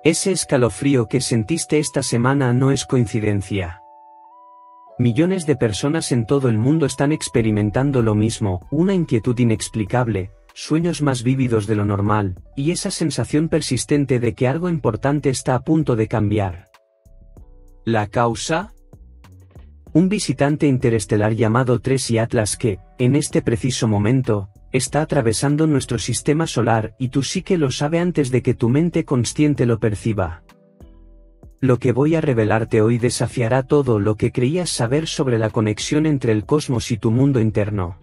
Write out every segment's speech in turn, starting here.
Ese escalofrío que sentiste esta semana no es coincidencia. Millones de personas en todo el mundo están experimentando lo mismo, una inquietud inexplicable, sueños más vívidos de lo normal, y esa sensación persistente de que algo importante está a punto de cambiar. ¿La causa? Un visitante interestelar llamado Tracy Atlas que, en este preciso momento, está atravesando nuestro sistema solar y tu psique lo sabe antes de que tu mente consciente lo perciba. Lo que voy a revelarte hoy desafiará todo lo que creías saber sobre la conexión entre el cosmos y tu mundo interno.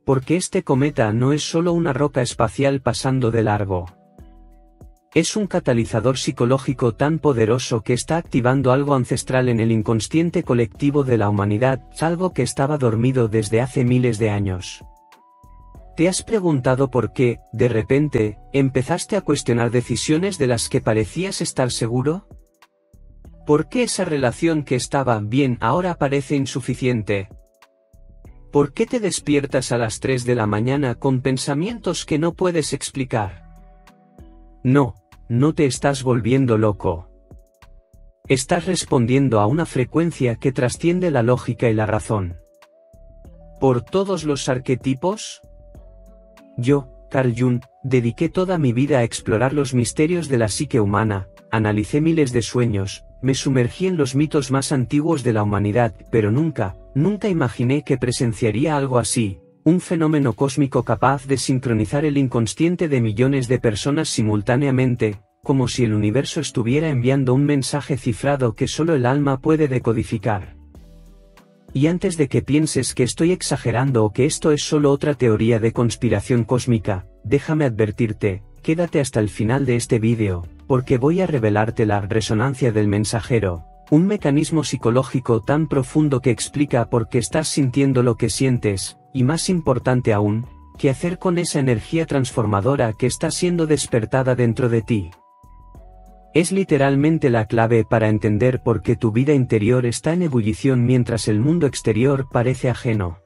Porque este cometa no es solo una roca espacial pasando de largo. Es un catalizador psicológico tan poderoso que está activando algo ancestral en el inconsciente colectivo de la humanidad, algo que estaba dormido desde hace miles de años. ¿Te has preguntado por qué, de repente, empezaste a cuestionar decisiones de las que parecías estar seguro? ¿Por qué esa relación que estaba bien ahora parece insuficiente? ¿Por qué te despiertas a las 3 de la mañana con pensamientos que no puedes explicar? No te estás volviendo loco. Estás respondiendo a una frecuencia que trasciende la lógica y la razón. ¿Por todos los arquetipos? Yo, Carl Jung, dediqué toda mi vida a explorar los misterios de la psique humana, analicé miles de sueños, me sumergí en los mitos más antiguos de la humanidad, pero nunca imaginé que presenciaría algo así, un fenómeno cósmico capaz de sincronizar el inconsciente de millones de personas simultáneamente, como si el universo estuviera enviando un mensaje cifrado que solo el alma puede decodificar. Y antes de que pienses que estoy exagerando o que esto es solo otra teoría de conspiración cósmica, déjame advertirte, quédate hasta el final de este vídeo, porque voy a revelarte la resonancia del mensajero, un mecanismo psicológico tan profundo que explica por qué estás sintiendo lo que sientes, y más importante aún, qué hacer con esa energía transformadora que está siendo despertada dentro de ti. Es literalmente la clave para entender por qué tu vida interior está en ebullición mientras el mundo exterior parece ajeno.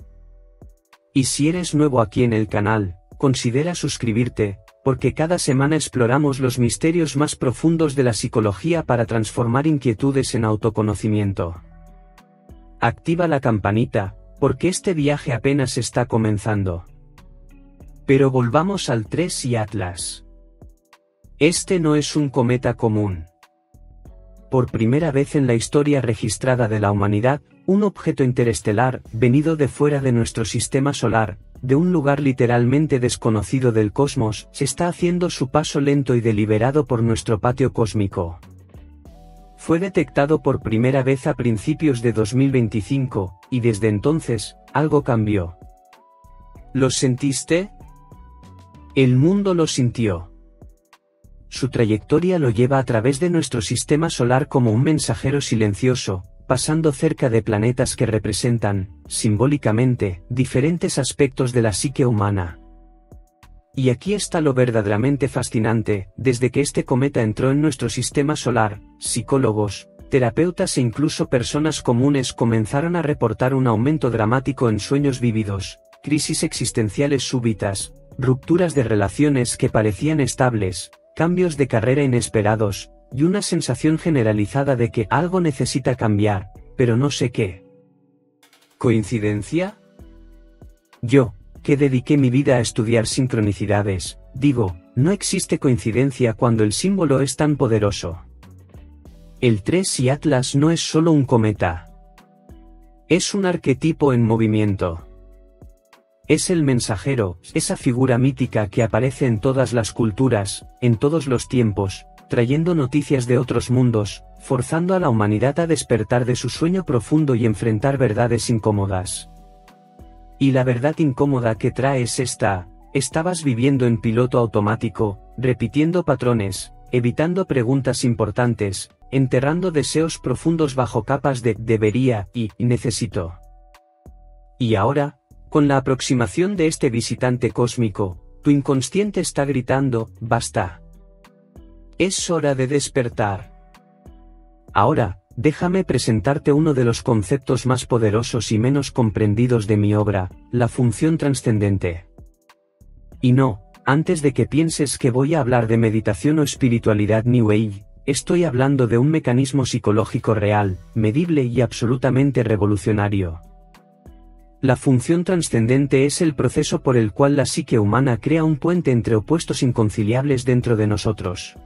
Y si eres nuevo aquí en el canal, considera suscribirte, porque cada semana exploramos los misterios más profundos de la psicología para transformar inquietudes en autoconocimiento. Activa la campanita, porque este viaje apenas está comenzando. Pero volvamos al Tracy Atlas. Este no es un cometa común. Por primera vez en la historia registrada de la humanidad, un objeto interestelar, venido de fuera de nuestro sistema solar, de un lugar literalmente desconocido del cosmos, se está haciendo su paso lento y deliberado por nuestro patio cósmico. Fue detectado por primera vez a principios de 2025, y desde entonces, algo cambió. ¿Lo sentiste? El mundo lo sintió. Su trayectoria lo lleva a través de nuestro sistema solar como un mensajero silencioso, pasando cerca de planetas que representan, simbólicamente, diferentes aspectos de la psique humana. Y aquí está lo verdaderamente fascinante: desde que este cometa entró en nuestro sistema solar, psicólogos, terapeutas e incluso personas comunes comenzaron a reportar un aumento dramático en sueños vívidos, crisis existenciales súbitas, rupturas de relaciones que parecían estables, cambios de carrera inesperados, y una sensación generalizada de que algo necesita cambiar, pero no sé qué. ¿Coincidencia? Yo, que dediqué mi vida a estudiar sincronicidades, digo, no existe coincidencia cuando el símbolo es tan poderoso. El Tracy Atlas no es solo un cometa. Es un arquetipo en movimiento. Es el mensajero, esa figura mítica que aparece en todas las culturas, en todos los tiempos, trayendo noticias de otros mundos, forzando a la humanidad a despertar de su sueño profundo y enfrentar verdades incómodas. Y la verdad incómoda que trae es esta: estabas viviendo en piloto automático, repitiendo patrones, evitando preguntas importantes, enterrando deseos profundos bajo capas de debería y necesito. Y ahora, con la aproximación de este visitante cósmico, tu inconsciente está gritando: basta. Es hora de despertar. Ahora, déjame presentarte uno de los conceptos más poderosos y menos comprendidos de mi obra, la función trascendente. Y no Antes de que pienses que voy a hablar de meditación o espiritualidad New Age, estoy hablando de un mecanismo psicológico real, medible y absolutamente revolucionario. La función trascendente es el proceso por el cual la psique humana crea un puente entre opuestos inconciliables dentro de nosotros.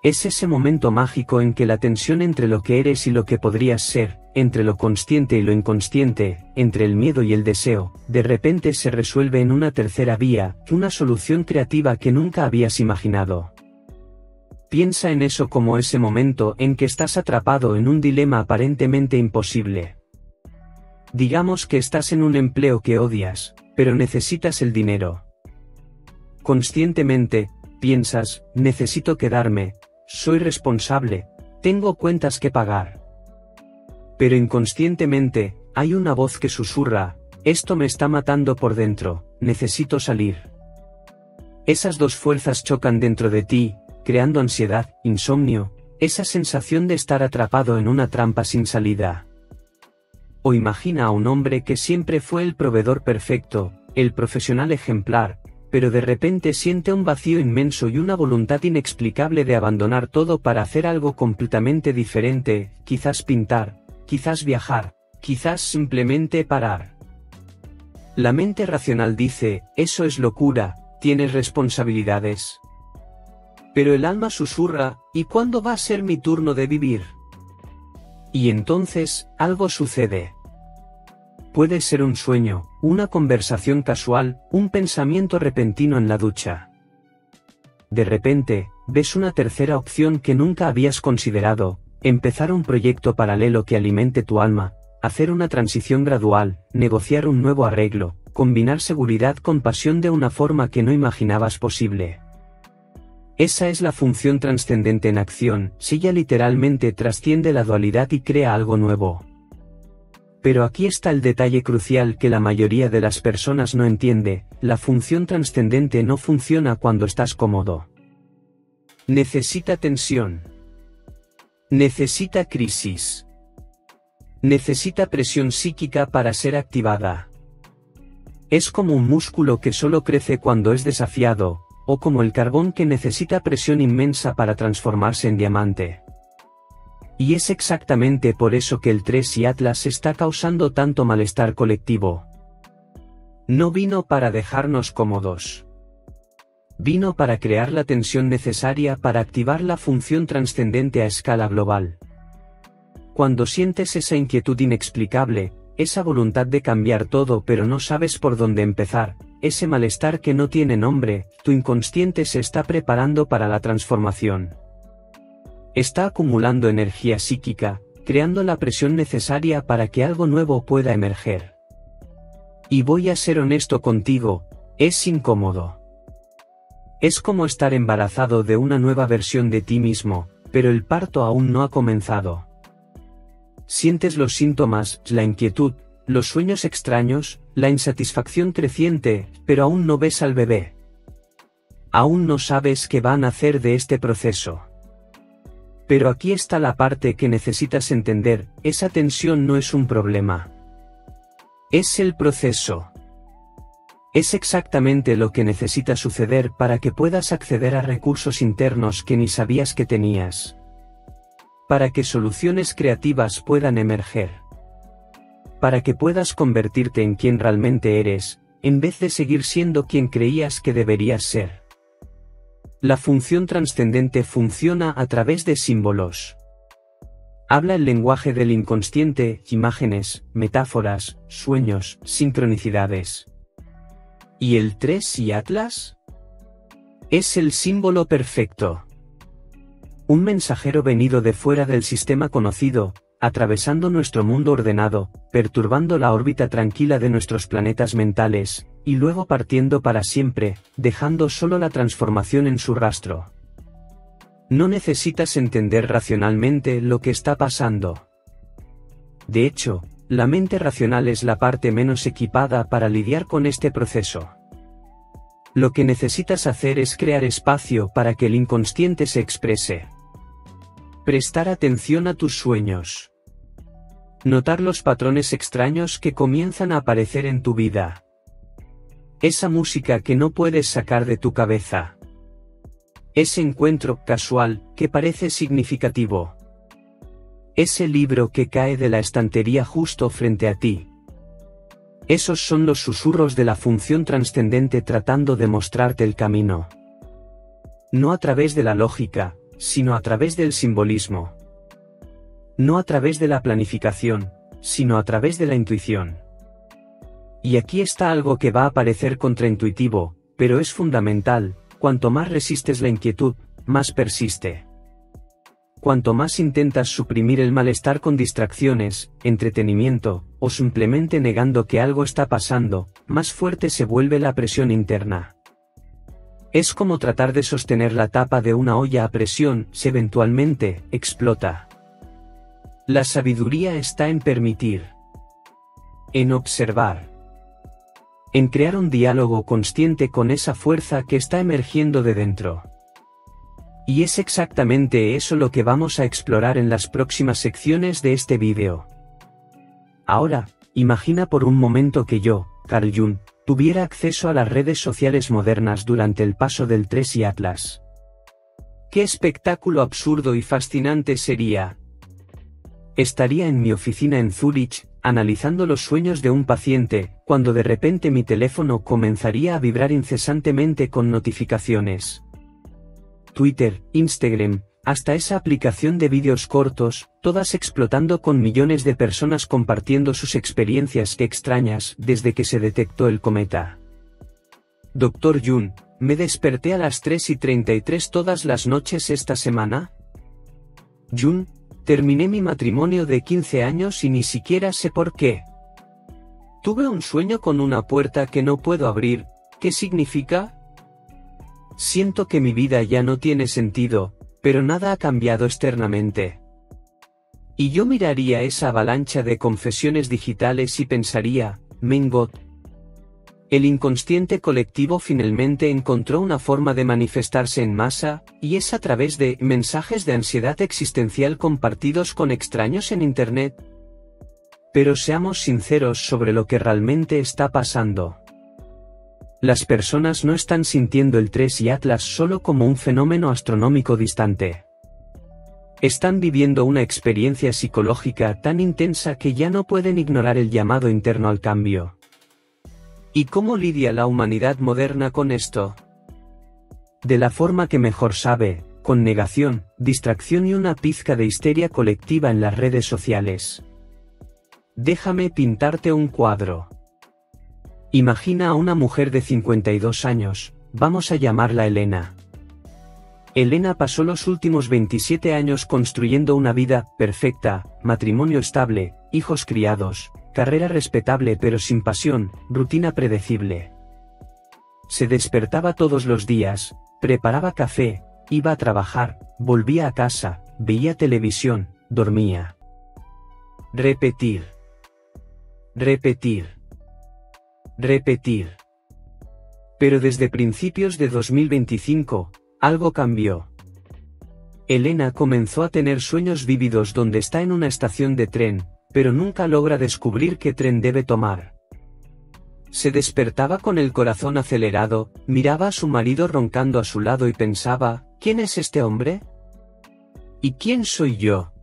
Es ese momento mágico en que la tensión entre lo que eres y lo que podrías ser, entre lo consciente y lo inconsciente, entre el miedo y el deseo, de repente se resuelve en una tercera vía, una solución creativa que nunca habías imaginado. Piensa en eso como ese momento en que estás atrapado en un dilema aparentemente imposible. Digamos que estás en un empleo que odias, pero necesitas el dinero. Conscientemente, piensas, necesito quedarme, soy responsable, tengo cuentas que pagar. Pero inconscientemente, hay una voz que susurra, esto me está matando por dentro, necesito salir. Esas dos fuerzas chocan dentro de ti, creando ansiedad, insomnio, esa sensación de estar atrapado en una trampa sin salida. O imagina a un hombre que siempre fue el proveedor perfecto, el profesional ejemplar, pero de repente siente un vacío inmenso y una voluntad inexplicable de abandonar todo para hacer algo completamente diferente, quizás pintar, quizás viajar, quizás simplemente parar. La mente racional dice, eso es locura, tienes responsabilidades. Pero el alma susurra, ¿y cuándo va a ser mi turno de vivir? Y entonces, algo sucede. Puede ser un sueño, una conversación casual, un pensamiento repentino en la ducha. De repente, ves una tercera opción que nunca habías considerado, empezar un proyecto paralelo que alimente tu alma, hacer una transición gradual, negociar un nuevo arreglo, combinar seguridad con pasión de una forma que no imaginabas posible. Esa es la función trascendente en acción, si ella literalmente trasciende la dualidad y crea algo nuevo. Pero aquí está el detalle crucial que la mayoría de las personas no entiende, la función trascendente no funciona cuando estás cómodo. Necesita tensión. Necesita crisis. Necesita presión psíquica para ser activada. Es como un músculo que solo crece cuando es desafiado, o como el carbón que necesita presión inmensa para transformarse en diamante. Y es exactamente por eso que el 3 y Atlas está causando tanto malestar colectivo. No vino para dejarnos cómodos. Vino para crear la tensión necesaria para activar la función trascendente a escala global. Cuando sientes esa inquietud inexplicable, esa voluntad de cambiar todo pero no sabes por dónde empezar, ese malestar que no tiene nombre, tu inconsciente se está preparando para la transformación. Está acumulando energía psíquica, creando la presión necesaria para que algo nuevo pueda emerger. Y voy a ser honesto contigo, es incómodo. Es como estar embarazado de una nueva versión de ti mismo, pero el parto aún no ha comenzado. Sientes los síntomas, la inquietud, los sueños extraños, la insatisfacción creciente, pero aún no ves al bebé. Aún no sabes qué van a hacer de este proceso. Pero aquí está la parte que necesitas entender, esa tensión no es un problema. Es el proceso. Es exactamente lo que necesita suceder para que puedas acceder a recursos internos que ni sabías que tenías. Para que soluciones creativas puedan emerger. Para que puedas convertirte en quien realmente eres, en vez de seguir siendo quien creías que deberías ser. La función trascendente funciona a través de símbolos. Habla el lenguaje del inconsciente, imágenes, metáforas, sueños, sincronicidades. ¿Y el 3 y Atlas? Es el símbolo perfecto. Un mensajero venido de fuera del sistema conocido, atravesando nuestro mundo ordenado, perturbando la órbita tranquila de nuestros planetas mentales, y luego partiendo para siempre, dejando solo la transformación en su rastro. No necesitas entender racionalmente lo que está pasando. De hecho, la mente racional es la parte menos equipada para lidiar con este proceso. Lo que necesitas hacer es crear espacio para que el inconsciente se exprese. Prestar atención a tus sueños. Notar los patrones extraños que comienzan a aparecer en tu vida. Esa música que no puedes sacar de tu cabeza. Ese encuentro casual que parece significativo. Ese libro que cae de la estantería justo frente a ti. Esos son los susurros de la función trascendente tratando de mostrarte el camino. No a través de la lógica, sino a través del simbolismo. No a través de la planificación, sino a través de la intuición. Y aquí está algo que va a parecer contraintuitivo, pero es fundamental: cuanto más resistes la inquietud, más persiste. Cuanto más intentas suprimir el malestar con distracciones, entretenimiento, o simplemente negando que algo está pasando, más fuerte se vuelve la presión interna. Es como tratar de sostener la tapa de una olla a presión, se eventualmente explota. La sabiduría está en permitir, en observar, en crear un diálogo consciente con esa fuerza que está emergiendo de dentro. Y es exactamente eso lo que vamos a explorar en las próximas secciones de este vídeo. Ahora, imagina por un momento que yo, Carl Jung, tuviera acceso a las redes sociales modernas durante el paso del 3 y Atlas. ¡Qué espectáculo absurdo y fascinante sería! Estaría en mi oficina en Zúrich, analizando los sueños de un paciente, cuando de repente mi teléfono comenzaría a vibrar incesantemente con notificaciones. Twitter, Instagram, hasta esa aplicación de vídeos cortos, todas explotando con millones de personas compartiendo sus experiencias extrañas desde que se detectó el cometa. Dr. Jung, ¿me desperté a las 3:33 todas las noches esta semana? Jung, terminé mi matrimonio de 15 años y ni siquiera sé por qué. Tuve un sueño con una puerta que no puedo abrir, ¿qué significa? Siento que mi vida ya no tiene sentido, pero nada ha cambiado externamente. Y yo miraría esa avalancha de confesiones digitales y pensaría, mein Gott. El inconsciente colectivo finalmente encontró una forma de manifestarse en masa, y es a través de mensajes de ansiedad existencial compartidos con extraños en Internet. Pero seamos sinceros sobre lo que realmente está pasando. Las personas no están sintiendo el 3 y Atlas solo como un fenómeno astronómico distante. Están viviendo una experiencia psicológica tan intensa que ya no pueden ignorar el llamado interno al cambio. ¿Y cómo lidia la humanidad moderna con esto? De la forma que mejor sabe, con negación, distracción y una pizca de histeria colectiva en las redes sociales. Déjame pintarte un cuadro. Imagina a una mujer de 52 años, vamos a llamarla Elena. Elena pasó los últimos 27 años construyendo una vida perfecta, matrimonio estable, hijos criados, carrera respetable pero sin pasión, rutina predecible. Se despertaba todos los días, preparaba café, iba a trabajar, volvía a casa, veía televisión, dormía. Repetir. Repetir. Repetir. Pero desde principios de 2025, algo cambió. Elena comenzó a tener sueños vívidos donde está en una estación de tren, pero nunca logra descubrir qué tren debe tomar. Se despertaba con el corazón acelerado, miraba a su marido roncando a su lado y pensaba, ¿quién es este hombre? ¿Y quién soy yo?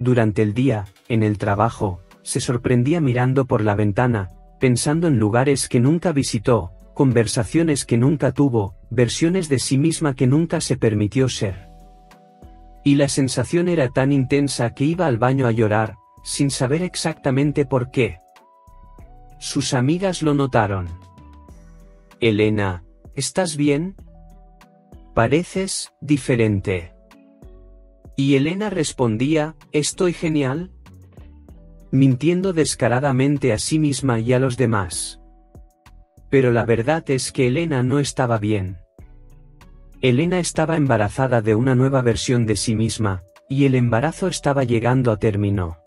Durante el día, en el trabajo, se sorprendía mirando por la ventana, pensando en lugares que nunca visitó, conversaciones que nunca tuvo, versiones de sí misma que nunca se permitió ser. Y la sensación era tan intensa que iba al baño a llorar, sin saber exactamente por qué. Sus amigas lo notaron. Elena, ¿estás bien? Pareces diferente. Y Elena respondía, estoy genial. Mintiendo descaradamente a sí misma y a los demás. Pero la verdad es que Elena no estaba bien. Elena estaba embarazada de una nueva versión de sí misma, y el embarazo estaba llegando a término.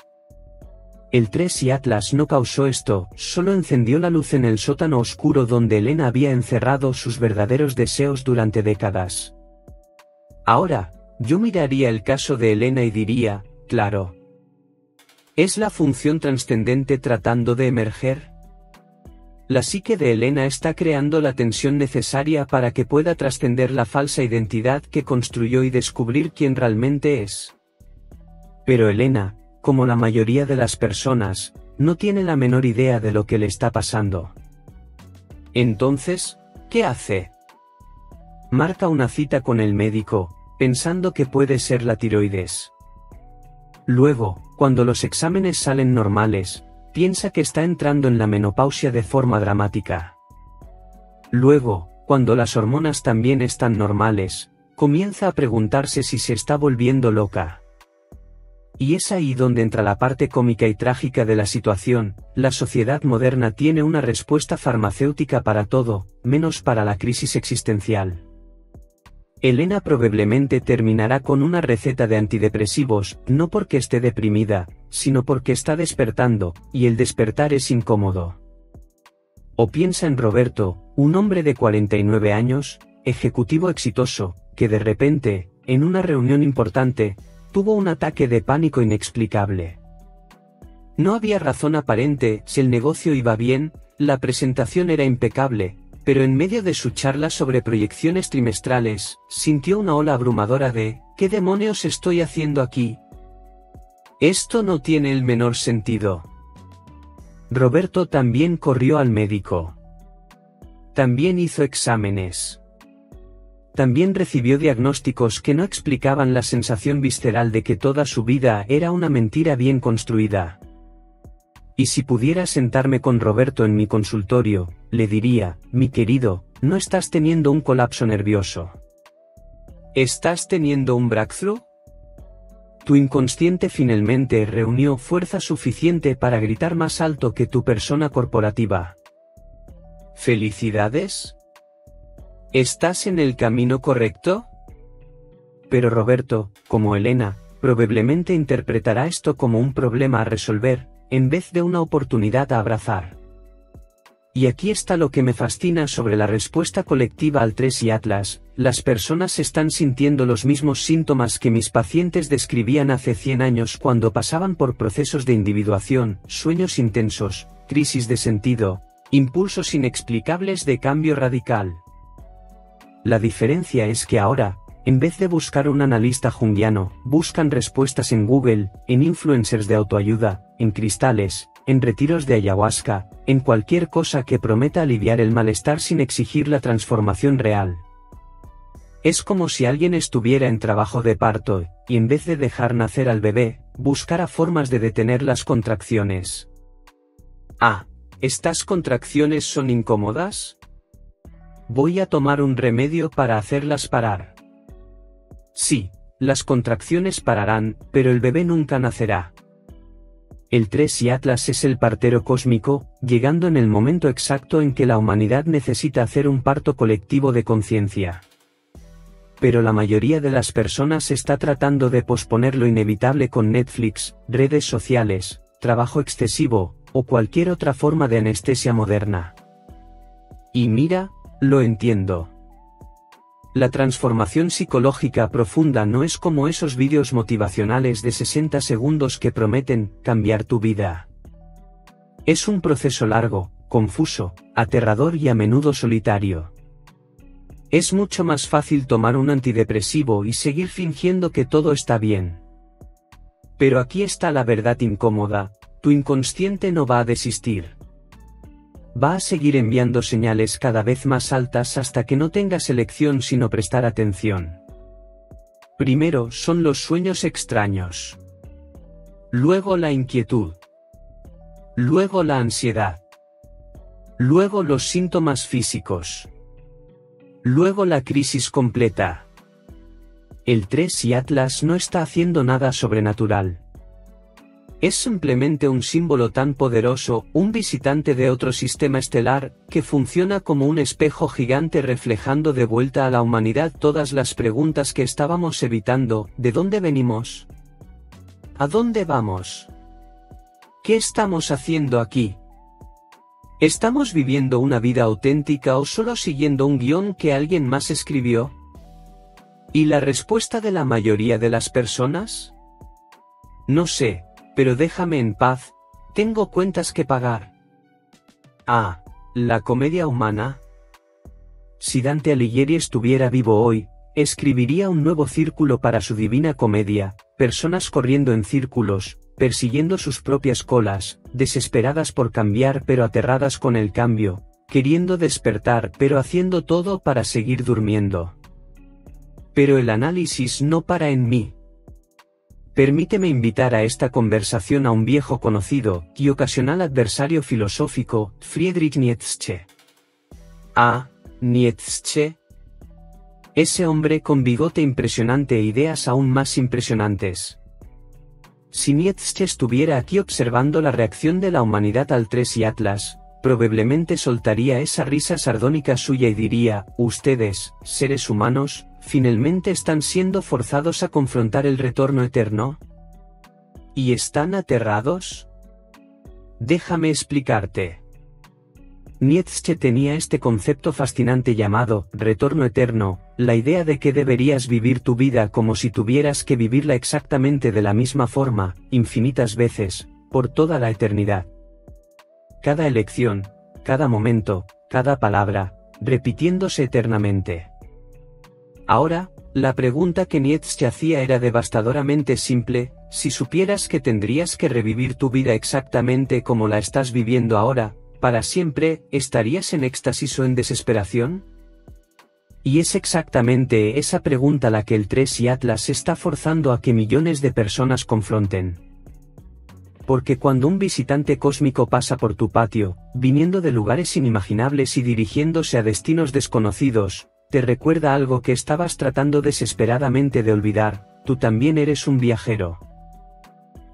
El 3 y Atlas no causó esto, solo encendió la luz en el sótano oscuro donde Elena había encerrado sus verdaderos deseos durante décadas. Ahora, yo miraría el caso de Elena y diría, claro. ¿Es la función trascendente tratando de emerger? La psique de Elena está creando la tensión necesaria para que pueda trascender la falsa identidad que construyó y descubrir quién realmente es. Pero Elena, como la mayoría de las personas, no tiene la menor idea de lo que le está pasando. Entonces, ¿qué hace? Marca una cita con el médico, pensando que puede ser la tiroides. Luego, cuando los exámenes salen normales, piensa que está entrando en la menopausia de forma dramática. Luego, cuando las hormonas también están normales, comienza a preguntarse si se está volviendo loca. Y es ahí donde entra la parte cómica y trágica de la situación. La sociedad moderna tiene una respuesta farmacéutica para todo, menos para la crisis existencial. Elena probablemente terminará con una receta de antidepresivos, no porque esté deprimida, sino porque está despertando, y el despertar es incómodo. O piensa en Roberto, un hombre de 49 años, ejecutivo exitoso, que de repente, en una reunión importante, tuvo un ataque de pánico inexplicable. No había razón aparente, si el negocio iba bien, la presentación era impecable, pero en medio de su charla sobre proyecciones trimestrales, sintió una ola abrumadora de ¿qué demonios estoy haciendo aquí? Esto no tiene el menor sentido. Roberto también corrió al médico. También hizo exámenes. También recibió diagnósticos que no explicaban la sensación visceral de que toda su vida era una mentira bien construida. Y si pudiera sentarme con Roberto en mi consultorio, le diría, mi querido, no estás teniendo un colapso nervioso. ¿Estás teniendo un breakthrough? Tu inconsciente finalmente reunió fuerza suficiente para gritar más alto que tu persona corporativa. ¿Felicidades? ¿Estás en el camino correcto? Pero Roberto, como Elena, probablemente interpretará esto como un problema a resolver, en vez de una oportunidad a abrazar. Y aquí está lo que me fascina sobre la respuesta colectiva al 3 y Atlas: las personas están sintiendo los mismos síntomas que mis pacientes describían hace 100 años cuando pasaban por procesos de individuación, sueños intensos, crisis de sentido, impulsos inexplicables de cambio radical. La diferencia es que ahora, en vez de buscar un analista junguiano, buscan respuestas en Google, en influencers de autoayuda, en cristales, en retiros de ayahuasca, en cualquier cosa que prometa aliviar el malestar sin exigir la transformación real. Es como si alguien estuviera en trabajo de parto, y en vez de dejar nacer al bebé, buscara formas de detener las contracciones. Ah, ¿estas contracciones son incómodas? Voy a tomar un remedio para hacerlas parar. Sí, las contracciones pararán, pero el bebé nunca nacerá. El 3 y Atlas es el partero cósmico, llegando en el momento exacto en que la humanidad necesita hacer un parto colectivo de conciencia. Pero la mayoría de las personas está tratando de posponer lo inevitable con Netflix, redes sociales, trabajo excesivo, o cualquier otra forma de anestesia moderna. Y mira, lo entiendo. La transformación psicológica profunda no es como esos vídeos motivacionales de 60 segundos que prometen cambiar tu vida. Es un proceso largo, confuso, aterrador y a menudo solitario. Es mucho más fácil tomar un antidepresivo y seguir fingiendo que todo está bien. Pero aquí está la verdad incómoda: tu inconsciente no va a desistir. Va a seguir enviando señales cada vez más altas hasta que no tengas elección sino prestar atención. Primero son los sueños extraños. Luego la inquietud. Luego la ansiedad. Luego los síntomas físicos. Luego la crisis completa. El 3 y Atlas no está haciendo nada sobrenatural. Es simplemente un símbolo tan poderoso, un visitante de otro sistema estelar, que funciona como un espejo gigante reflejando de vuelta a la humanidad todas las preguntas que estábamos evitando: ¿de dónde venimos? ¿A dónde vamos? ¿Qué estamos haciendo aquí? ¿Estamos viviendo una vida auténtica o solo siguiendo un guión que alguien más escribió? ¿Y la respuesta de la mayoría de las personas? No sé. Pero déjame en paz, tengo cuentas que pagar. Ah, La comedia humana. Si Dante Alighieri estuviera vivo hoy, escribiría un nuevo círculo para su Divina Comedia, personas corriendo en círculos, persiguiendo sus propias colas, desesperadas por cambiar pero aterradas con el cambio, queriendo despertar pero haciendo todo para seguir durmiendo. Pero el análisis no para en mí. Permíteme invitar a esta conversación a un viejo conocido y ocasional adversario filosófico, Friedrich Nietzsche. Ah, Nietzsche. Ese hombre con bigote impresionante e ideas aún más impresionantes. Si Nietzsche estuviera aquí observando la reacción de la humanidad al 3 y Atlas, probablemente soltaría esa risa sardónica suya y diría, ustedes, seres humanos, finalmente están siendo forzados a confrontar el retorno eterno. ¿Y están aterrados? Déjame explicarte. Nietzsche tenía este concepto fascinante llamado retorno eterno, la idea de que deberías vivir tu vida como si tuvieras que vivirla exactamente de la misma forma, infinitas veces, por toda la eternidad. Cada elección, cada momento, cada palabra, repitiéndose eternamente. Ahora, la pregunta que Nietzsche hacía era devastadoramente simple: si supieras que tendrías que revivir tu vida exactamente como la estás viviendo ahora, para siempre, ¿estarías en éxtasis o en desesperación? Y es exactamente esa pregunta la que el 3 y Atlas está forzando a que millones de personas confronten. Porque cuando un visitante cósmico pasa por tu patio, viniendo de lugares inimaginables y dirigiéndose a destinos desconocidos, te recuerda algo que estabas tratando desesperadamente de olvidar: tú también eres un viajero.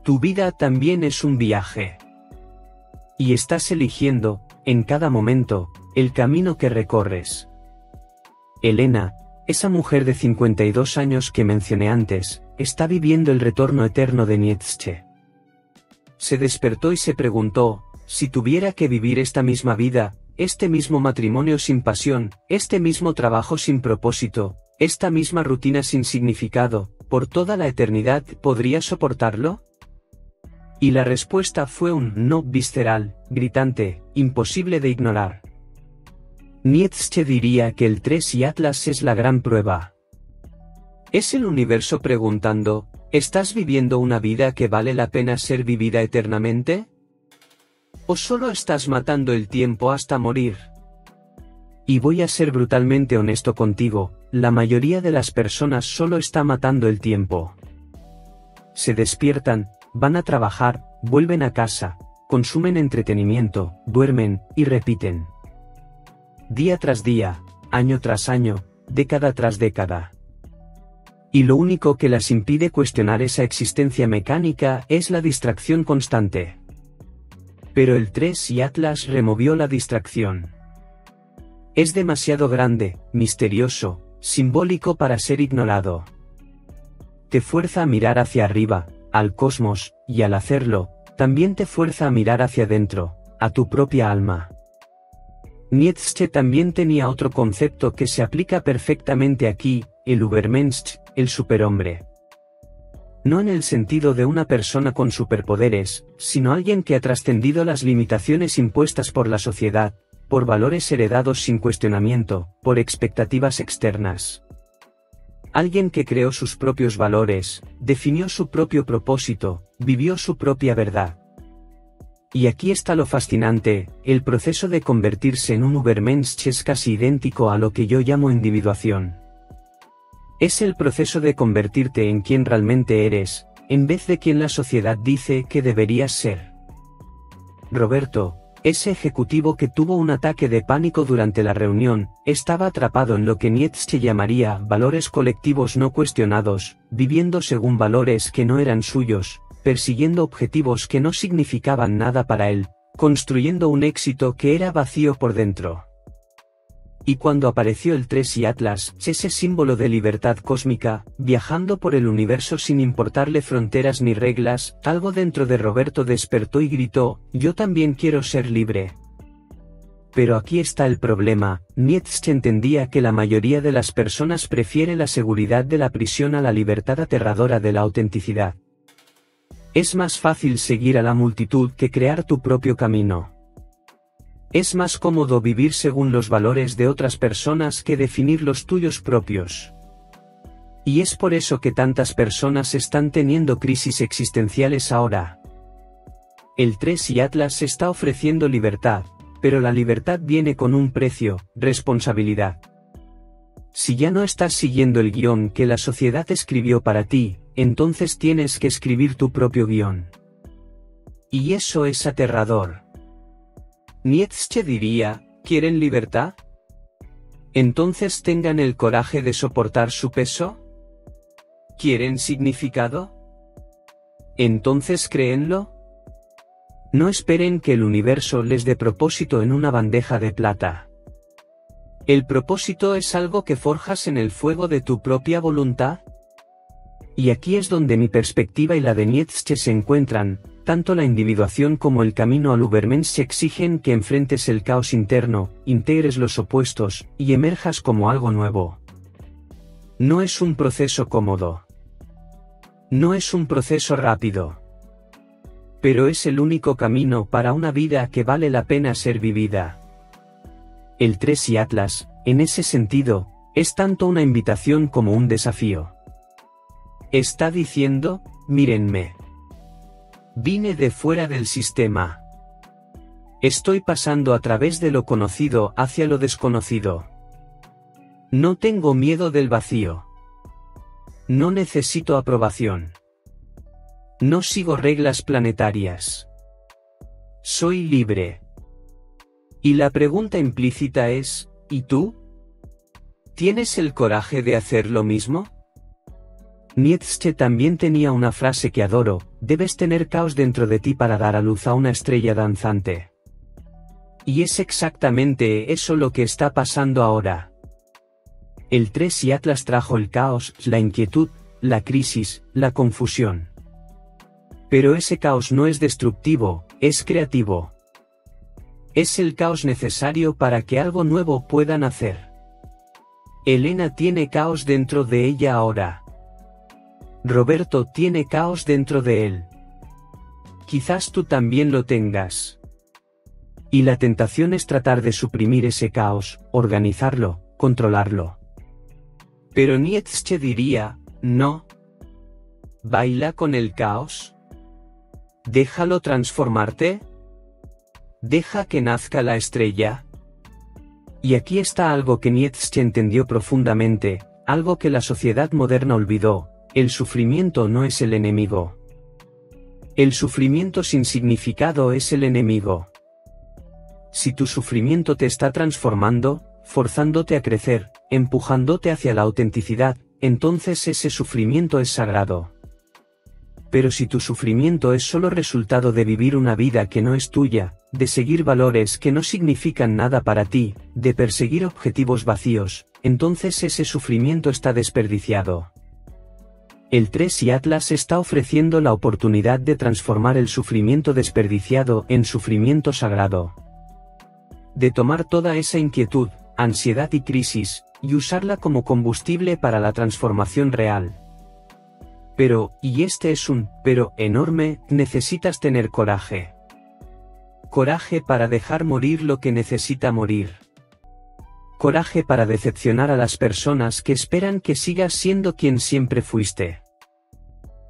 Tu vida también es un viaje. Y estás eligiendo, en cada momento, el camino que recorres. Elena, esa mujer de 52 años que mencioné antes, está viviendo el retorno eterno de Nietzsche. Se despertó y se preguntó, si tuviera que vivir esta misma vida, este mismo matrimonio sin pasión, este mismo trabajo sin propósito, esta misma rutina sin significado, por toda la eternidad, ¿podría soportarlo? Y la respuesta fue un no visceral, gritante, imposible de ignorar. Nietzsche diría que el 3 y Atlas es la gran prueba. ¿Es el universo preguntando, ¿estás viviendo una vida que vale la pena ser vivida eternamente? ¿O solo estás matando el tiempo hasta morir? Y voy a ser brutalmente honesto contigo, la mayoría de las personas solo está matando el tiempo. Se despiertan, van a trabajar, vuelven a casa, consumen entretenimiento, duermen, y repiten. Día tras día, año tras año, década tras década. Y lo único que las impide cuestionar esa existencia mecánica es la distracción constante. Pero el 3 y Atlas removió la distracción. Es demasiado grande, misterioso, simbólico para ser ignorado. Te fuerza a mirar hacia arriba, al cosmos, y al hacerlo, también te fuerza a mirar hacia adentro, a tu propia alma. Nietzsche también tenía otro concepto que se aplica perfectamente aquí, el Übermensch, el superhombre. No en el sentido de una persona con superpoderes, sino alguien que ha trascendido las limitaciones impuestas por la sociedad, por valores heredados sin cuestionamiento, por expectativas externas. Alguien que creó sus propios valores, definió su propio propósito, vivió su propia verdad. Y aquí está lo fascinante: el proceso de convertirse en un Übermensch es casi idéntico a lo que yo llamo individuación. Es el proceso de convertirte en quien realmente eres, en vez de quien la sociedad dice que deberías ser. Roberto, ese ejecutivo que tuvo un ataque de pánico durante la reunión, estaba atrapado en lo que Nietzsche llamaría valores colectivos no cuestionados, viviendo según valores que no eran suyos, persiguiendo objetivos que no significaban nada para él, construyendo un éxito que era vacío por dentro. Y cuando apareció el 3 y Atlas, ese símbolo de libertad cósmica, viajando por el universo sin importarle fronteras ni reglas, algo dentro de Roberto despertó y gritó: yo también quiero ser libre. Pero aquí está el problema: Nietzsche entendía que la mayoría de las personas prefiere la seguridad de la prisión a la libertad aterradora de la autenticidad. Es más fácil seguir a la multitud que crear tu propio camino. Es más cómodo vivir según los valores de otras personas que definir los tuyos propios. Y es por eso que tantas personas están teniendo crisis existenciales ahora. El 3 y Atlas está ofreciendo libertad, pero la libertad viene con un precio, responsabilidad. Si ya no estás siguiendo el guión que la sociedad escribió para ti, entonces tienes que escribir tu propio guión. Y eso es aterrador. Nietzsche diría, ¿quieren libertad? Entonces tengan el coraje de soportar su peso. ¿Quieren significado? Entonces créenlo. No esperen que el universo les dé propósito en una bandeja de plata. ¿El propósito es algo que forjas en el fuego de tu propia voluntad? Y aquí es donde mi perspectiva y la de Nietzsche se encuentran, tanto la individuación como el camino al Übermensch exigen que enfrentes el caos interno, integres los opuestos, y emerjas como algo nuevo. No es un proceso cómodo. No es un proceso rápido. Pero es el único camino para una vida que vale la pena ser vivida. El 3 y Atlas, en ese sentido, es tanto una invitación como un desafío. Está diciendo, mírenme. Vine de fuera del sistema. Estoy pasando a través de lo conocido hacia lo desconocido. No tengo miedo del vacío. No necesito aprobación. No sigo reglas planetarias. Soy libre. Y la pregunta implícita es, ¿y tú? ¿Tienes el coraje de hacer lo mismo? Nietzsche también tenía una frase que adoro, debes tener caos dentro de ti para dar a luz a una estrella danzante. Y es exactamente eso lo que está pasando ahora. El 3 y Atlas trajo el caos, la inquietud, la crisis, la confusión. Pero ese caos no es destructivo, es creativo. Es el caos necesario para que algo nuevo pueda nacer. Elena tiene caos dentro de ella ahora. Roberto tiene caos dentro de él. Quizás tú también lo tengas. Y la tentación es tratar de suprimir ese caos, organizarlo, controlarlo. Pero Nietzsche diría, no. Baila con el caos. Déjalo transformarte. Deja que nazca la estrella. Y aquí está algo que Nietzsche entendió profundamente, algo que la sociedad moderna olvidó. El sufrimiento no es el enemigo. El sufrimiento sin significado es el enemigo. Si tu sufrimiento te está transformando, forzándote a crecer, empujándote hacia la autenticidad, entonces ese sufrimiento es sagrado. Pero si tu sufrimiento es solo resultado de vivir una vida que no es tuya, de seguir valores que no significan nada para ti, de perseguir objetivos vacíos, entonces ese sufrimiento está desperdiciado. El 3 y Atlas está ofreciendo la oportunidad de transformar el sufrimiento desperdiciado en sufrimiento sagrado. De tomar toda esa inquietud, ansiedad y crisis, y usarla como combustible para la transformación real. Pero, y este es un pero enorme, necesitas tener coraje. Coraje para dejar morir lo que necesita morir. Coraje para decepcionar a las personas que esperan que sigas siendo quien siempre fuiste.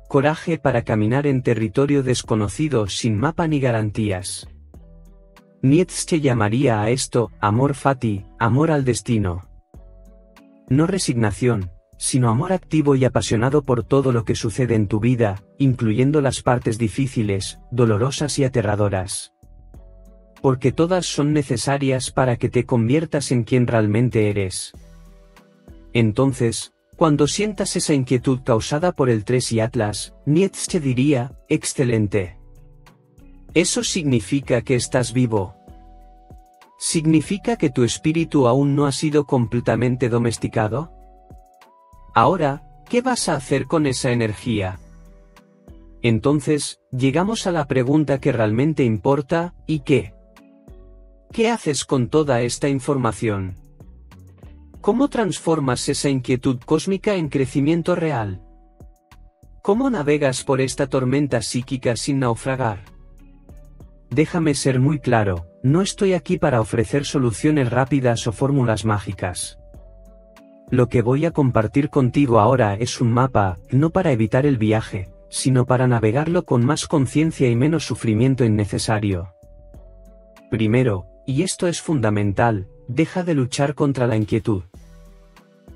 Coraje para caminar en territorio desconocido sin mapa ni garantías. Nietzsche llamaría a esto, amor fati, amor al destino. No resignación, sino amor activo y apasionado por todo lo que sucede en tu vida, incluyendo las partes difíciles, dolorosas y aterradoras. Porque todas son necesarias para que te conviertas en quien realmente eres. Entonces, cuando sientas esa inquietud causada por el 3 y Atlas, Nietzsche diría, excelente. ¿Eso significa que estás vivo? ¿Significa que tu espíritu aún no ha sido completamente domesticado? Ahora, ¿qué vas a hacer con esa energía? Entonces, llegamos a la pregunta que realmente importa, ¿y qué? ¿Qué haces con toda esta información? ¿Cómo transformas esa inquietud cósmica en crecimiento real? ¿Cómo navegas por esta tormenta psíquica sin naufragar? déjame ser muy claro, no estoy aquí para ofrecer soluciones rápidas o fórmulas mágicas. Lo que voy a compartir contigo ahora es un mapa, no para evitar el viaje, sino para navegarlo con más conciencia y menos sufrimiento innecesario. Primero, y esto es fundamental, deja de luchar contra la inquietud.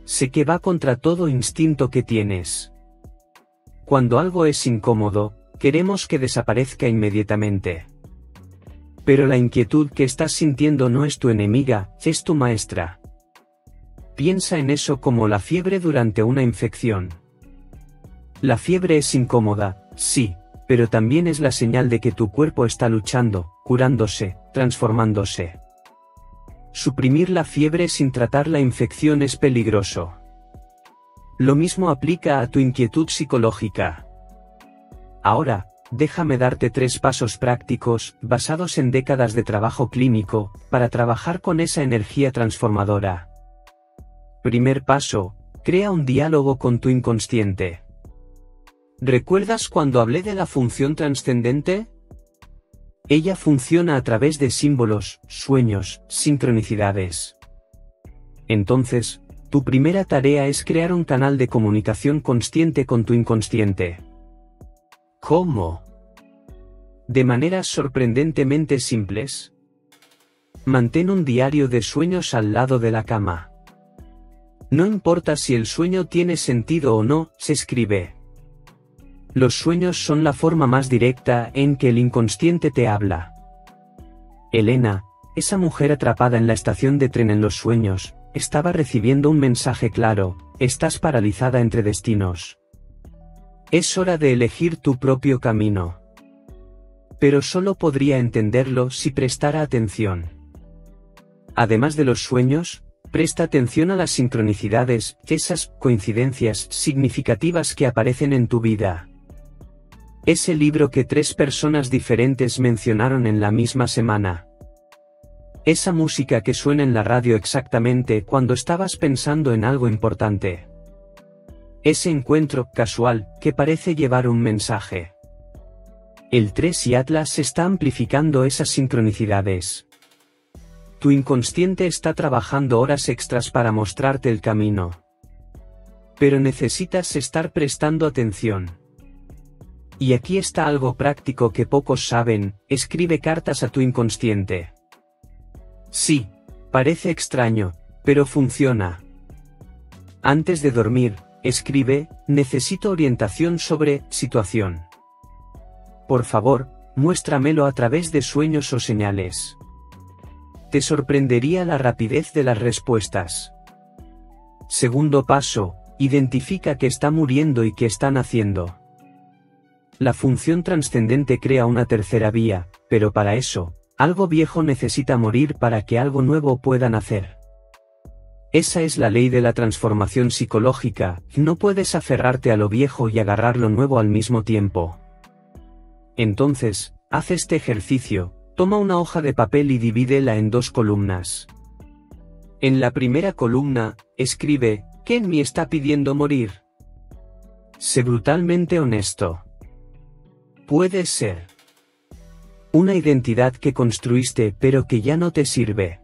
Sé que va contra todo instinto que tienes. Cuando algo es incómodo, queremos que desaparezca inmediatamente. Pero la inquietud que estás sintiendo no es tu enemiga, es tu maestra. Piensa en eso como la fiebre durante una infección. La fiebre es incómoda, sí, pero también es la señal de que tu cuerpo está luchando, curándose, transformándose. Suprimir la fiebre sin tratar la infección es peligroso. Lo mismo aplica a tu inquietud psicológica. Ahora, déjame darte 3 pasos prácticos, basados en décadas de trabajo clínico, para trabajar con esa energía transformadora. Primer paso, crea un diálogo con tu inconsciente. ¿Recuerdas cuando hablé de la función trascendente? Ella funciona a través de símbolos, sueños, sincronicidades. Entonces, tu primera tarea es crear un canal de comunicación consciente con tu inconsciente. ¿Cómo? De maneras sorprendentemente simples. Mantén un diario de sueños al lado de la cama. No importa si el sueño tiene sentido o no, se escribe. Los sueños son la forma más directa en que el inconsciente te habla. Elena, esa mujer atrapada en la estación de tren en los sueños, estaba recibiendo un mensaje claro: estás paralizada entre destinos. Es hora de elegir tu propio camino. Pero solo podría entenderlo si prestara atención. Además de los sueños, presta atención a las sincronicidades, esas coincidencias significativas que aparecen en tu vida. Ese libro que 3 personas diferentes mencionaron en la misma semana. Esa música que suena en la radio exactamente cuando estabas pensando en algo importante. Ese encuentro casual que parece llevar un mensaje. El 3 y Atlas está amplificando esas sincronicidades. Tu inconsciente está trabajando horas extras para mostrarte el camino. Pero necesitas estar prestando atención. Y aquí está algo práctico que pocos saben: escribe cartas a tu inconsciente. Sí, parece extraño, pero funciona. Antes de dormir, escribe: necesito orientación sobre situación. Por favor, muéstramelo a través de sueños o señales. Te sorprendería la rapidez de las respuestas. Segundo paso, identifica qué está muriendo y qué está naciendo. La función trascendente crea una tercera vía, pero para eso, algo viejo necesita morir para que algo nuevo pueda nacer. Esa es la ley de la transformación psicológica: no puedes aferrarte a lo viejo y agarrar lo nuevo al mismo tiempo. Entonces, haz este ejercicio: toma una hoja de papel y divídela en 2 columnas. En la primera columna, escribe: ¿qué en mí está pidiendo morir? Sé brutalmente honesto. Puede ser una identidad que construiste pero que ya no te sirve.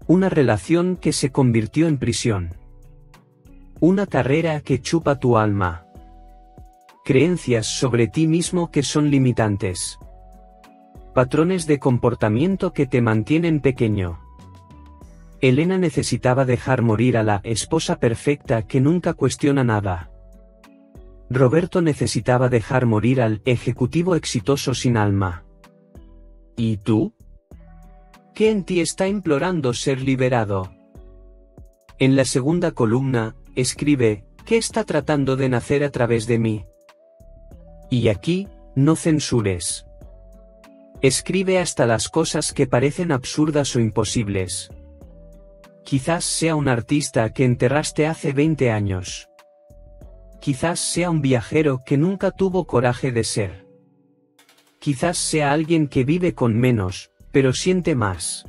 Una relación que se convirtió en prisión. Una carrera que chupa tu alma. Creencias sobre ti mismo que son limitantes. Patrones de comportamiento que te mantienen pequeño. Elena necesitaba dejar morir a la esposa perfecta que nunca cuestiona nada. Roberto necesitaba dejar morir al ejecutivo exitoso sin alma. ¿Y tú? ¿Qué en ti está implorando ser liberado? En la segunda columna, escribe: ¿qué está tratando de nacer a través de mí? Y aquí, no censures. Escribe hasta las cosas que parecen absurdas o imposibles. Quizás sea un artista que enterraste hace 20 años. Quizás sea un viajero que nunca tuvo coraje de ser. Quizás sea alguien que vive con menos, pero siente más.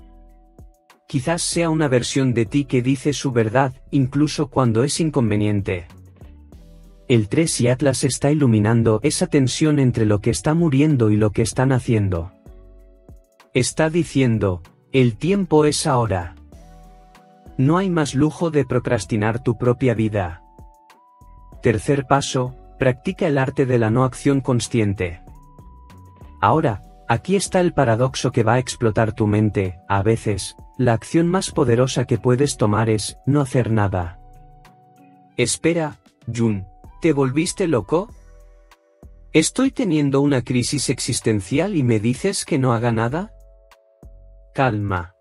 Quizás sea una versión de ti que dice su verdad, incluso cuando es inconveniente. El 3 y Atlas está iluminando esa tensión entre lo que está muriendo y lo que está naciendo. Está diciendo, el tiempo es ahora. No hay más lujo de procrastinar tu propia vida. Tercer paso, practica el arte de la no acción consciente. Ahora, aquí está el paradoxo que va a explotar tu mente. A veces, la acción más poderosa que puedes tomar es no hacer nada. Espera, Jun, ¿te volviste loco? ¿Estoy teniendo una crisis existencial y me dices que no haga nada? Calma.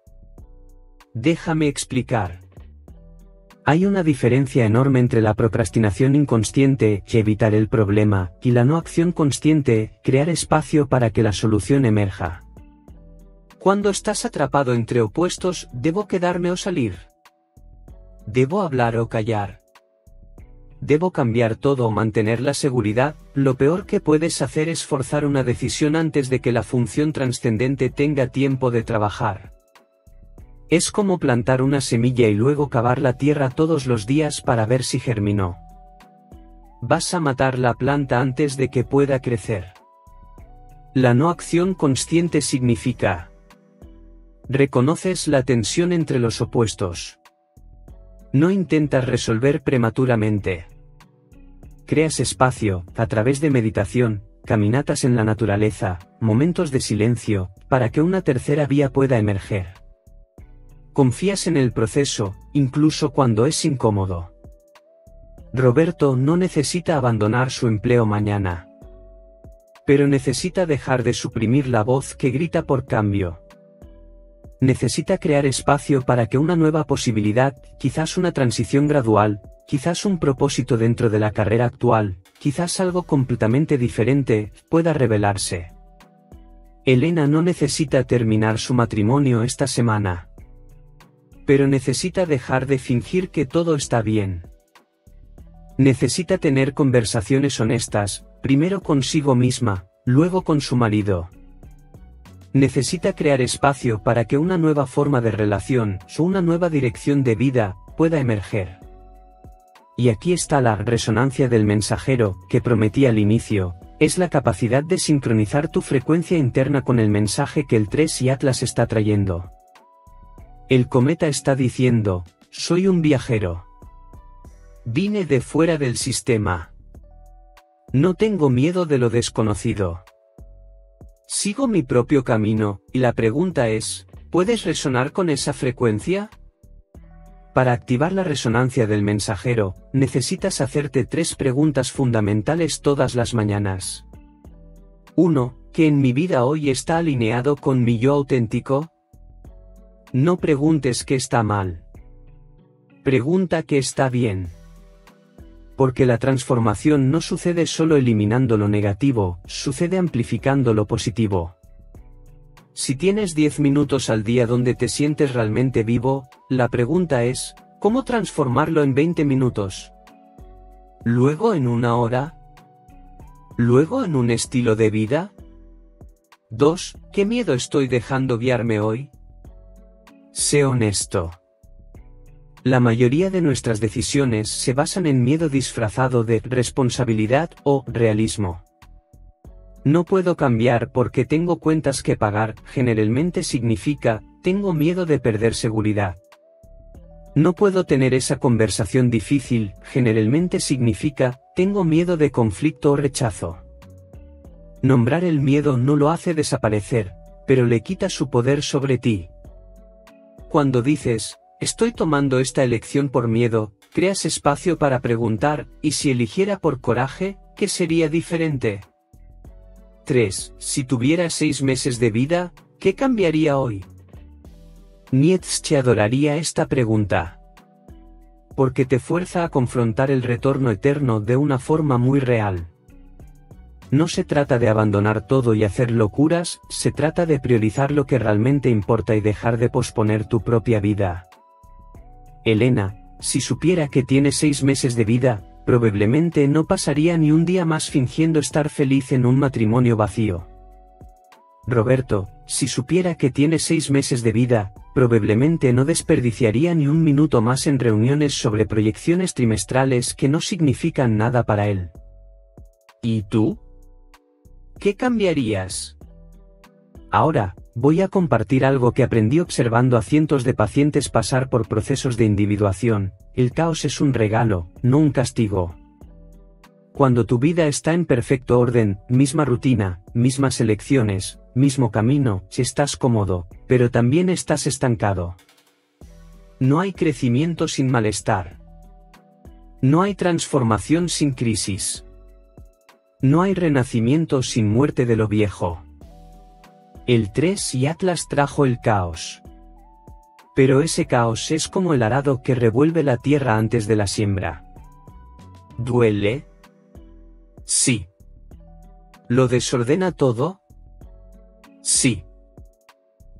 Déjame explicar. Hay una diferencia enorme entre la procrastinación inconsciente, evitar el problema, y la no acción consciente, crear espacio para que la solución emerja. Cuando estás atrapado entre opuestos, ¿debo quedarme o salir? ¿Debo hablar o callar? ¿Debo cambiar todo o mantener la seguridad? Lo peor que puedes hacer es forzar una decisión antes de que la función trascendente tenga tiempo de trabajar. Es como plantar una semilla y luego cavar la tierra todos los días para ver si germinó. Vas a matar la planta antes de que pueda crecer. La no acción consciente significa: reconoces la tensión entre los opuestos. No intentas resolver prematuramente. Creas espacio, a través de meditación, caminatas en la naturaleza, momentos de silencio, para que una tercera vía pueda emerger. Confías en el proceso, incluso cuando es incómodo. Roberto no necesita abandonar su empleo mañana. Pero necesita dejar de suprimir la voz que grita por cambio. Necesita crear espacio para que una nueva posibilidad, quizás una transición gradual, quizás un propósito dentro de la carrera actual, quizás algo completamente diferente, pueda revelarse. Elena no necesita terminar su matrimonio esta semana. Pero necesita dejar de fingir que todo está bien. Necesita tener conversaciones honestas, primero consigo misma, luego con su marido. Necesita crear espacio para que una nueva forma de relación, o una nueva dirección de vida, pueda emerger. Y aquí está la resonancia del mensajero, que prometí al inicio, es la capacidad de sincronizar tu frecuencia interna con el mensaje que el 3 y Atlas está trayendo. El cometa está diciendo, soy un viajero. Vine de fuera del sistema. No tengo miedo de lo desconocido. Sigo mi propio camino, y la pregunta es, ¿puedes resonar con esa frecuencia? Para activar la resonancia del mensajero, necesitas hacerte 3 preguntas fundamentales todas las mañanas. 1. ¿Qué en mi vida hoy está alineado con mi yo auténtico? No preguntes qué está mal. Pregunta qué está bien. Porque la transformación no sucede solo eliminando lo negativo, sucede amplificando lo positivo. Si tienes 10 minutos al día donde te sientes realmente vivo, la pregunta es, ¿cómo transformarlo en 20 minutos? ¿Luego en 1 hora? ¿Luego en un estilo de vida? 2. ¿Qué miedo estoy dejando guiarme hoy? Sé honesto. La mayoría de nuestras decisiones se basan en miedo disfrazado de responsabilidad o realismo. No puedo cambiar porque tengo cuentas que pagar, generalmente significa, tengo miedo de perder seguridad. No puedo tener esa conversación difícil, generalmente significa, tengo miedo de conflicto o rechazo. Nombrar el miedo no lo hace desaparecer, pero le quita su poder sobre ti. Cuando dices, estoy tomando esta elección por miedo, creas espacio para preguntar, ¿y si eligiera por coraje, qué sería diferente? 3. Si tuviera 6 meses de vida, ¿qué cambiaría hoy? Nietzsche adoraría esta pregunta. Porque te fuerza a confrontar el retorno eterno de una forma muy real. No se trata de abandonar todo y hacer locuras, se trata de priorizar lo que realmente importa y dejar de posponer tu propia vida. Elena, si supiera que tiene 6 meses de vida, probablemente no pasaría ni un día más fingiendo estar feliz en un matrimonio vacío. Roberto, si supiera que tiene 6 meses de vida, probablemente no desperdiciaría ni un minuto más en reuniones sobre proyecciones trimestrales que no significan nada para él. ¿Y tú? ¿Qué cambiarías? Ahora, voy a compartir algo que aprendí observando a cientos de pacientes pasar por procesos de individuación. El caos es un regalo, no un castigo. Cuando tu vida está en perfecto orden, misma rutina, mismas elecciones, mismo camino, estás cómodo, pero también estás estancado. No hay crecimiento sin malestar. No hay transformación sin crisis. No hay renacimiento sin muerte de lo viejo. El 3 y Atlas trajo el caos. Pero ese caos es como el arado que revuelve la tierra antes de la siembra. ¿Duele? Sí. ¿Lo desordena todo? Sí.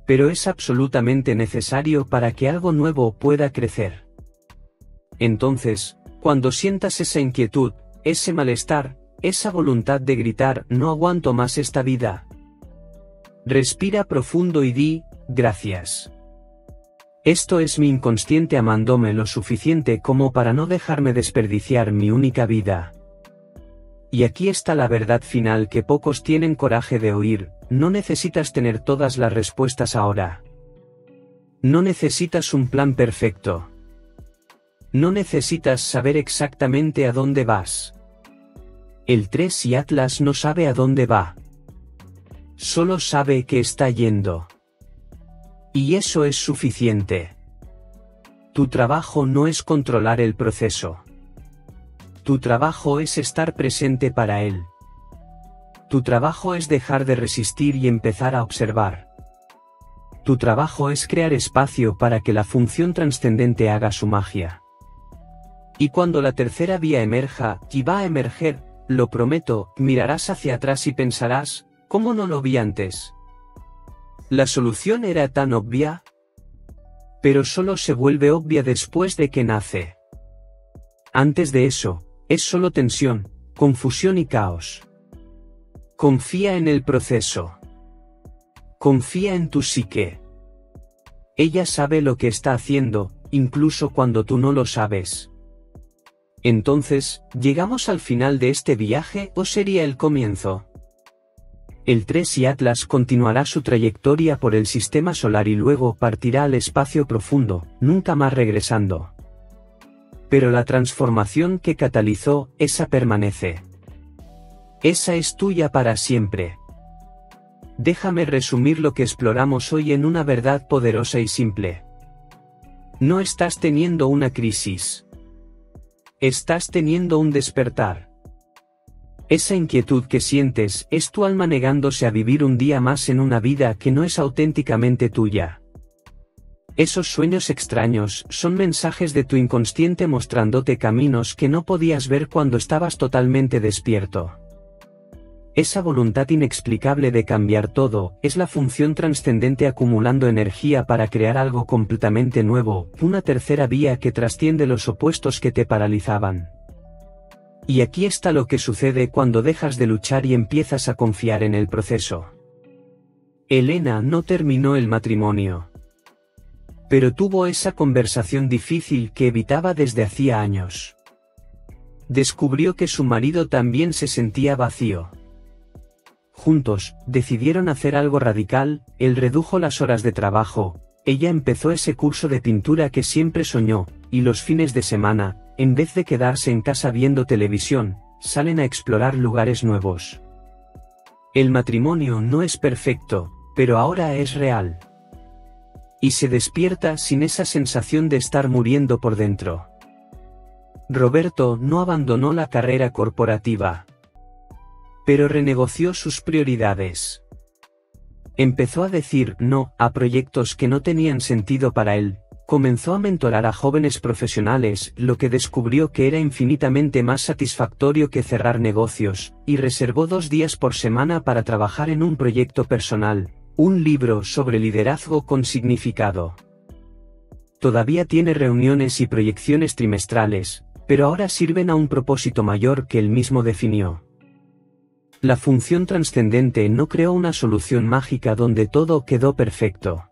Pero es absolutamente necesario para que algo nuevo pueda crecer. Entonces, cuando sientas esa inquietud, ese malestar, esa voluntad de gritar, no aguanto más esta vida. Respira profundo y di, gracias. Esto es mi inconsciente amándome lo suficiente como para no dejarme desperdiciar mi única vida. Y aquí está la verdad final que pocos tienen coraje de oír: no necesitas tener todas las respuestas ahora. No necesitas un plan perfecto. No necesitas saber exactamente a dónde vas. El 3 y Atlas no sabe a dónde va. Solo sabe que está yendo. Y eso es suficiente. Tu trabajo no es controlar el proceso. Tu trabajo es estar presente para él. Tu trabajo es dejar de resistir y empezar a observar. Tu trabajo es crear espacio para que la función trascendente haga su magia. Y cuando la tercera vía emerja, y va a emerger, lo prometo, mirarás hacia atrás y pensarás: ¿cómo no lo vi antes? ¿La solución era tan obvia? Pero solo se vuelve obvia después de que nace. Antes de eso, es solo tensión, confusión y caos. Confía en el proceso. Confía en tu psique. Ella sabe lo que está haciendo, incluso cuando tú no lo sabes. Entonces, ¿llegamos al final de este viaje o sería el comienzo? El 3 y Atlas continuará su trayectoria por el sistema solar y luego partirá al espacio profundo, nunca más regresando. Pero la transformación que catalizó, esa permanece. Esa es tuya para siempre. Déjame resumir lo que exploramos hoy en una verdad poderosa y simple. No estás teniendo una crisis. Estás teniendo un despertar. Esa inquietud que sientes es tu alma negándose a vivir un día más en una vida que no es auténticamente tuya. Esos sueños extraños son mensajes de tu inconsciente mostrándote caminos que no podías ver cuando estabas totalmente despierto. Esa voluntad inexplicable de cambiar todo es la función trascendente acumulando energía para crear algo completamente nuevo, una tercera vía que trasciende los opuestos que te paralizaban. Y aquí está lo que sucede cuando dejas de luchar y empiezas a confiar en el proceso. Elena no terminó el matrimonio. Pero tuvo esa conversación difícil que evitaba desde hacía años. Descubrió que su marido también se sentía vacío. Juntos, decidieron hacer algo radical: él redujo las horas de trabajo, ella empezó ese curso de pintura que siempre soñó, y los fines de semana, en vez de quedarse en casa viendo televisión, salen a explorar lugares nuevos. El matrimonio no es perfecto, pero ahora es real. Y se despierta sin esa sensación de estar muriendo por dentro. Roberto no abandonó la carrera corporativa. Pero renegoció sus prioridades. Empezó a decir no a proyectos que no tenían sentido para él, comenzó a mentorar a jóvenes profesionales, lo que descubrió que era infinitamente más satisfactorio que cerrar negocios, y reservó 2 días por semana para trabajar en un proyecto personal, un libro sobre liderazgo con significado. Todavía tiene reuniones y proyecciones trimestrales, pero ahora sirven a un propósito mayor que él mismo definió. La función trascendente no creó una solución mágica donde todo quedó perfecto.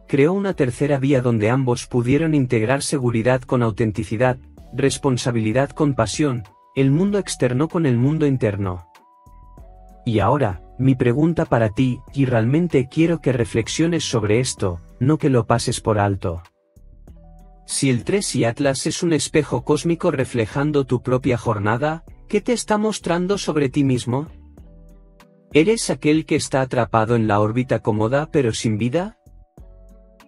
Creó una tercera vía donde ambos pudieron integrar seguridad con autenticidad, responsabilidad con pasión, el mundo externo con el mundo interno. Y ahora, mi pregunta para ti, y realmente quiero que reflexiones sobre esto, no que lo pases por alto. Si el 3 y Atlas es un espejo cósmico reflejando tu propia jornada, ¿qué te está mostrando sobre ti mismo? ¿Eres aquel que está atrapado en la órbita cómoda pero sin vida?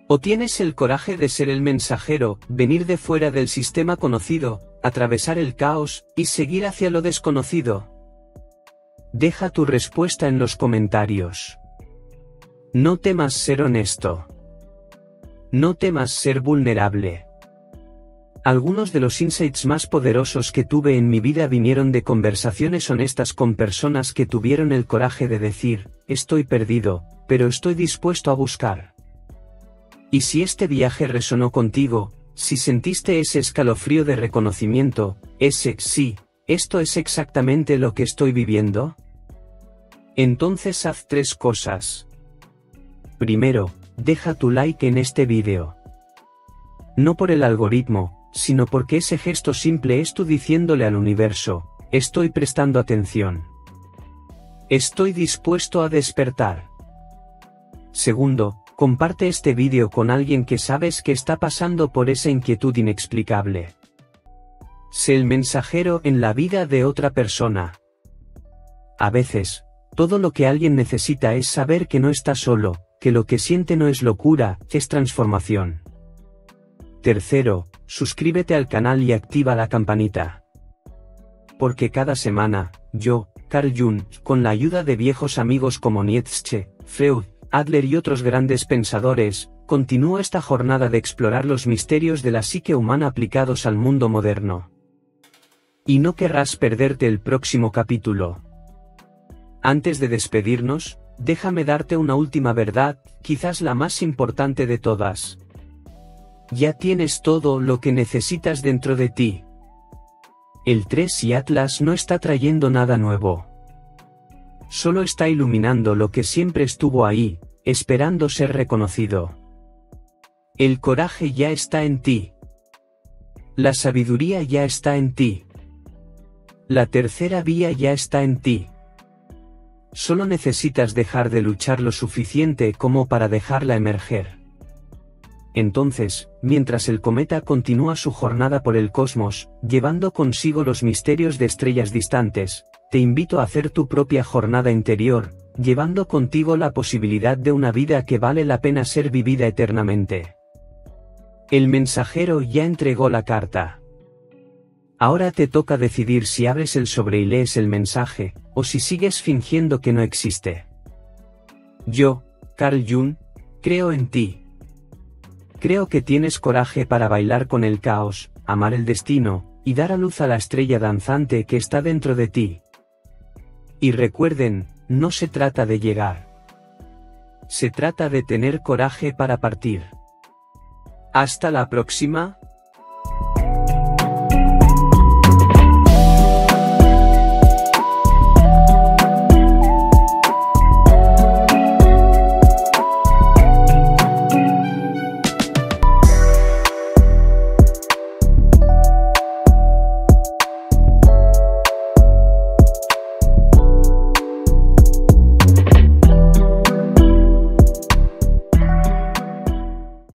¿O tienes el coraje de ser el mensajero, venir de fuera del sistema conocido, atravesar el caos, y seguir hacia lo desconocido? Deja tu respuesta en los comentarios. No temas ser honesto. No temas ser vulnerable. Algunos de los insights más poderosos que tuve en mi vida vinieron de conversaciones honestas con personas que tuvieron el coraje de decir, estoy perdido, pero estoy dispuesto a buscar. Y si este viaje resonó contigo, si sentiste ese escalofrío de reconocimiento, ese sí, esto es exactamente lo que estoy viviendo, entonces haz 3 cosas. Primero, deja tu like en este vídeo. No por el algoritmo, sino porque ese gesto simple es tú diciéndole al universo, estoy prestando atención. Estoy dispuesto a despertar. Segundo, comparte este vídeo con alguien que sabes que está pasando por esa inquietud inexplicable. Sé el mensajero en la vida de otra persona. A veces, todo lo que alguien necesita es saber que no está solo, que lo que siente no es locura, es transformación. Tercero, suscríbete al canal y activa la campanita. Porque cada semana, yo, Carl Jung, con la ayuda de viejos amigos como Nietzsche, Freud, Adler y otros grandes pensadores, continúo esta jornada de explorar los misterios de la psique humana aplicados al mundo moderno. Y no querrás perderte el próximo capítulo. Antes de despedirnos, déjame darte una última verdad, quizás la más importante de todas. Ya tienes todo lo que necesitas dentro de ti. El 3 y Atlas no está trayendo nada nuevo. Solo está iluminando lo que siempre estuvo ahí, esperando ser reconocido. El coraje ya está en ti. La sabiduría ya está en ti. La tercera vía ya está en ti. Solo necesitas dejar de luchar lo suficiente como para dejarla emerger. Entonces, mientras el cometa continúa su jornada por el cosmos, llevando consigo los misterios de estrellas distantes, te invito a hacer tu propia jornada interior, llevando contigo la posibilidad de una vida que vale la pena ser vivida eternamente. El mensajero ya entregó la carta. Ahora te toca decidir si abres el sobre y lees el mensaje, o si sigues fingiendo que no existe. Yo, Carl Jung, creo en ti. Creo que tienes coraje para bailar con el caos, amar el destino, y dar a luz a la estrella danzante que está dentro de ti. Y recuerden, no se trata de llegar. Se trata de tener coraje para partir. Hasta la próxima.